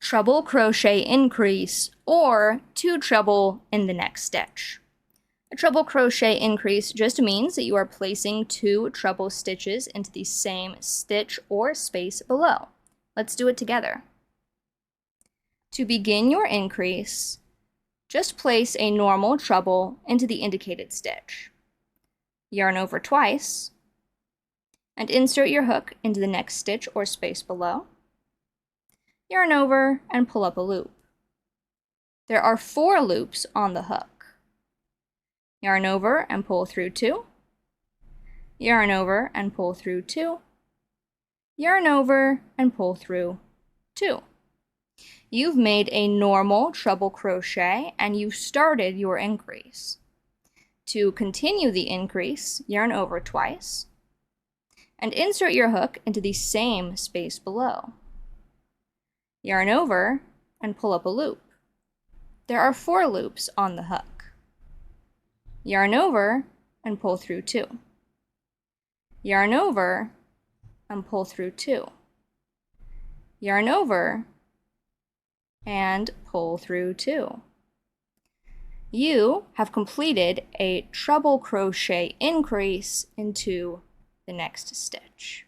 treble crochet increase, or 2 treble in the next stitch. A treble crochet increase just means that you are placing 2 treble stitches into the same stitch or space below. Let's do it together. To begin your increase, just place a normal treble into the indicated stitch. Yarn over twice, and insert your hook into the next stitch or space below. Yarn over and pull up a loop. There are 4 loops on the hook. Yarn over and pull through 2. Yarn over and pull through 2. Yarn over and pull through 2. You've made a normal treble crochet and you started your increase. To continue the increase, yarn over twice and insert your hook into the same space below. Yarn over and pull up a loop. There are 4 loops on the hook. Yarn over and pull through 2. Yarn over and pull through 2. Yarn over and pull through 2. You have completed a treble crochet increase into the next stitch.